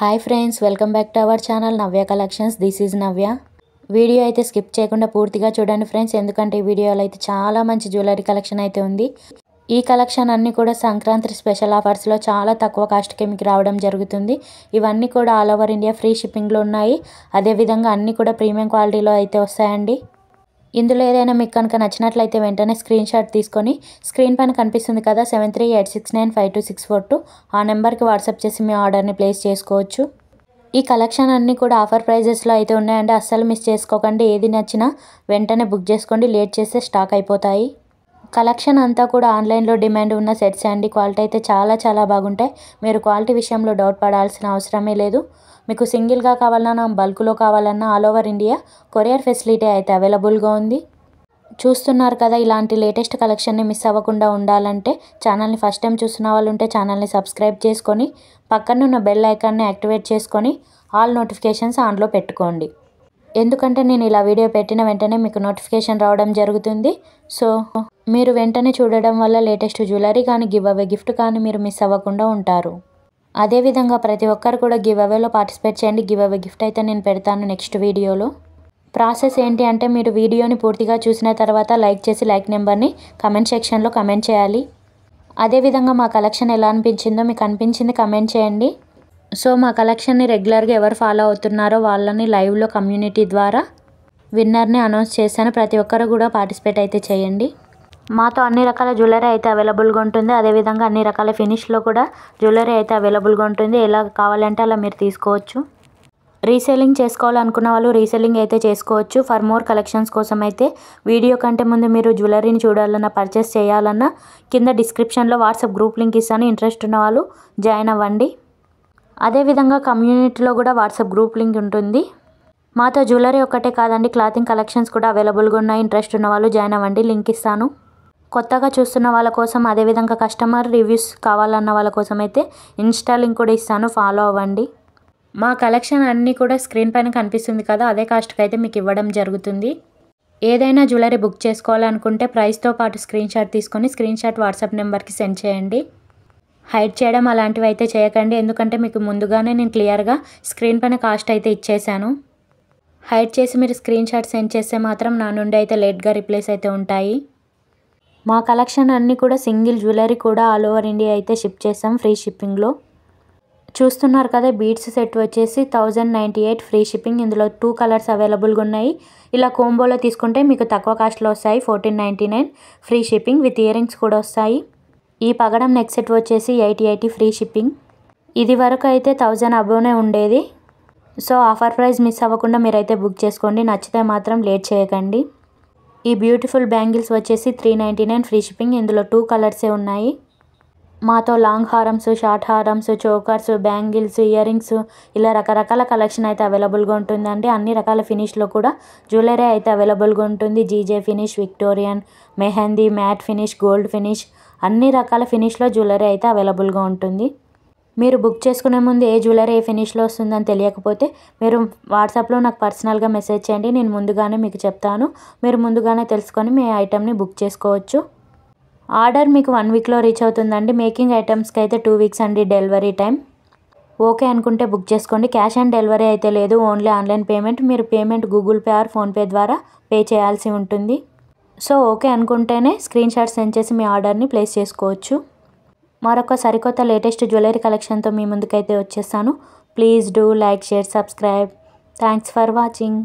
Hi friends, welcome back to our channel Navya collections. This is Navya. Video అయితే skip చేయకుండా పూర్తిగా చూడండి friends, ఎందుకంటే ఈ వీడియోలో అయితే చాలా మంచి జ్యువెలరీ కలెక్షన్ అయితే ఉంది. ఈ కలెక్షన్ అన్నీ కూడా సంక్రాంతి స్పెషల్ ఆఫర్స్లో చాలా తక్కువ కాస్ట్కి మీకు రావడం జరుగుతుంది. ఇవన్నీ కూడా ఆల్ ఓవర్ ఇండియా ఫ్రీ షిప్పింగ్లో ఉన్నాయి. అదేవిధంగా అన్నీ కూడా ప్రీమియం క్వాలిటీలో అయితే వస్తాయండి. ఇందులో ఏదైనా మీకు కనుక నచ్చినట్లయితే వెంటనే స్క్రీన్ షాట్ తీసుకొని స్క్రీన్ పైన కనిపిస్తుంది కదా 7386952642 ఆ నెంబర్కి వాట్సాప్ చేసి మీ ఆర్డర్ని ప్లేస్ చేసుకోవచ్చు. ఈ కలెక్షన్ అన్నీ కూడా ఆఫర్ ప్రైజెస్లో అయితే ఉన్నాయండి. అస్సలు మిస్ చేసుకోకండి. ఏది నచ్చినా వెంటనే బుక్ చేసుకోండి, లేట్ చేస్తే స్టాక్ అయిపోతాయి. కలెక్షన్ అంతా కూడా ఆన్లైన్లో డిమాండ్ ఉన్న సెట్స్ అండి. క్వాలిటీ అయితే చాలా బాగుంటాయి. మీరు క్వాలిటీ విషయంలో డౌట్ పడాల్సిన అవసరమే లేదు. మీకు సింగిల్గా కావాలన్నా బల్క్లో కావాలన్నా all over India courier facility అయితే అవైలబుల్గా ఉంది. చూస్తున్నారు కదా, ఇలాంటి లేటెస్ట్ కలెక్షన్ని మిస్ అవ్వకుండా ఉండాలంటే ఛానల్ని ఫస్ట్ టైం చూస్తున్న వాళ్ళు ఉంటే ఛానల్ని సబ్స్క్రైబ్ చేసుకొని పక్కన ఉన్న బెల్ ఐకాన్ని యాక్టివేట్ చేసుకొని ఆల్ నోటిఫికేషన్స్ ఆన్లో పెట్టుకోండి. ఎందుకంటే నేను ఇలా వీడియో పెట్టిన వెంటనే మీకు నోటిఫికేషన్ రావడం జరుగుతుంది. సో మీరు వెంటనే చూడడం వల్ల లేటెస్ట్ జ్యువెలరీ కానీ గివ్ అవే గిఫ్ట్ కానీ మీరు మిస్ అవ్వకుండా ఉంటారు. అదేవిధంగా ప్రతి ఒక్కరు కూడా గివ్ అవేలో పార్టిసిపేట్ చేయండి. గివ్ అవే గిఫ్ట్ అయితే నేను పెడతాను నెక్స్ట్ వీడియోలో. ప్రాసెస్ ఏంటి అంటే మీరు వీడియోని పూర్తిగా చూసిన తర్వాత లైక్ చేసి లైక్ నెంబర్ని కమెంట్ సెక్షన్లో కమెంట్ చేయాలి. అదేవిధంగా మా కలెక్షన్ ఎలా అనిపించిందో మీకు అనిపించింది కమెంట్ చేయండి. సో మా కలెక్షన్ని రెగ్యులర్గా ఎవరు ఫాలో అవుతున్నారో వాళ్ళని లైవ్లో కమ్యూనిటీ ద్వారా విన్నర్ని అనౌన్స్ చేశాను. ప్రతి ఒక్కరు కూడా పార్టిసిపేట్ అయితే చేయండి. మాతో అన్ని రకాల జ్యువెలరీ అయితే అవైలబుల్గా ఉంటుంది. అదేవిధంగా అన్ని రకాల ఫినిష్లో కూడా జ్యువెలరీ అయితే అవైలబుల్గా ఉంటుంది. ఎలా కావాలంటే అలా మీరు తీసుకోవచ్చు. రీసేలింగ్ చేసుకోవాలనుకున్న వాళ్ళు రీసేలింగ్ అయితే చేసుకోవచ్చు. ఫర్ మోర్ కలెక్షన్స్ కోసం అయితే వీడియో కంటే ముందు మీరు జ్యువెలరీని చూడాలన్నా పర్చేస్ చేయాలన్నా కింద డిస్క్రిప్షన్లో వాట్సాప్ గ్రూప్ లింక్ ఇస్తాను. ఇంట్రెస్ట్ ఉన్న వాళ్ళు జాయిన్ అవ్వండి. అదేవిధంగా కమ్యూనిటీలో కూడా వాట్సాప్ గ్రూప్ లింక్ ఉంటుంది. మాతో జ్యువెలరీ ఒక్కటే కాదండి, క్లాతింగ్ కలెక్షన్స్ కూడా అవైలబుల్గా ఉన్నాయి. ఇంట్రెస్ట్ ఉన్న వాళ్ళు జాయిన్ అవ్వండి, లింక్ ఇస్తాను. కొత్తగా చూస్తున్న వాళ్ళ కోసం, అదేవిధంగా కస్టమర్ రివ్యూస్ కావాలన్న వాళ్ళ కోసం అయితే ఇన్స్టా లింక్ కూడా ఇస్తాను, ఫాలో అవ్వండి. మా కలెక్షన్ అన్నీ కూడా స్క్రీన్ పైన కనిపిస్తుంది కదా, అదే కాస్ట్కి అయితే మీకు ఇవ్వడం జరుగుతుంది. ఏదైనా జ్యువెలరీ బుక్ చేసుకోవాలనుకుంటే ప్రైస్తో పాటు స్క్రీన్ షాట్ తీసుకొని స్క్రీన్ షాట్ వాట్సాప్ నెంబర్కి సెండ్ చేయండి. హైడ్ చేయడం అలాంటివి అయితే చేయకండి, ఎందుకంటే మీకు ముందుగానే నేను క్లియర్గా స్క్రీన్ పైన కాస్ట్ అయితే ఇచ్చేసాను. హైడ్ చేసి మీరు స్క్రీన్ షాట్ సెండ్ చేస్తే మాత్రం నా నుండి అయితే లేట్గా రిప్లైస్ అయితే ఉంటాయి. మా కలెక్షన్ అన్నీ కూడా సింగిల్ జ్యువెలరీ కూడా ఆల్ ఓవర్ ఇండియా అయితే షిప్ చేస్తాం ఫ్రీ షిప్పింగ్లో. చూస్తున్నారు కదా, బీడ్స్ సెట్ వచ్చేసి 1098 ఫ్రీ షిప్పింగ్. ఇందులో 2 కలర్స్ అవైలబుల్గా ఉన్నాయి. ఇలా కోంబోలో తీసుకుంటే మీకు తక్కువ కాస్ట్లో వస్తాయి. 1499 free shipping with ear rings కూడా వస్తాయి. ఈ పగడం నెక్ సెట్ వచ్చేసి 880 ఫ్రీ షిప్పింగ్. ఇది వరకు అయితే 1000 అబోనే ఉండేది. సో ఆఫర్ ప్రైస్ మిస్ అవ్వకుండా మీరైతే బుక్ చేసుకోండి. నచ్చితే మాత్రం లేట్ చేయకండి. ఈ బ్యూటిఫుల్ బ్యాంగిల్స్ వచ్చేసి 399 ఫ్రీ షిప్పింగ్. ఇందులో 2 కలర్సే ఉన్నాయి. మాతో లాంగ్ హారమ్స్, షార్ట్ హారమ్స్, చోకర్స్, బ్యాంగిల్స్, ఇయర్ రింగ్స్ ఇలా రకరకాల కలెక్షన్ అయితే అవైలబుల్గా ఉంటుందండి. అన్ని రకాల ఫినిష్లో కూడా జ్యువెలరీ అయితే అవైలబుల్గా ఉంటుంది. GJ finish, Victorian, mehndi, matte finish, gold finish అన్ని రకాల ఫినిష్లో జ్యువెలరీ అయితే అవైలబుల్గా ఉంటుంది. మీరు బుక్ చేసుకునే ముందు ఏ జ్యువెలరీ ఏ ఫినిష్లో వస్తుందని తెలియకపోతే మీరు వాట్సాప్లో నాకు పర్సనల్గా మెసేజ్ చేయండి. నేను ముందుగానే మీకు చెప్తాను. మీరు ముందుగానే తెలుసుకొని మీ ఐటెంని బుక్ చేసుకోవచ్చు. ఆర్డర్ మీకు 1 వీక్లో రీచ్ అవుతుందండి. మేకింగ్ ఐటమ్స్కి అయితే 2 వీక్స్ అండి డెలివరీ టైం. ఓకే అనుకుంటే బుక్ చేసుకోండి. క్యాష్ ఆన్ డెలివరీ అయితే లేదు, ఓన్లీ ఆన్లైన్ పేమెంట్. మీరు payment Google pay or PhonePe ద్వారా పే చేయాల్సి ఉంటుంది. సో ఓకే అనుకుంటేనే స్క్రీన్ షాట్ సెండ్ చేసి మీ ఆర్డర్ని ప్లేస్ చేసుకోవచ్చు. మరొక సరికొత్త లేటెస్ట్ జ్యువెలరీ కలెక్షన్తో మీ ముందుకైతే వచ్చేస్తాను. Please do like, share, subscribe. Thanks for watching.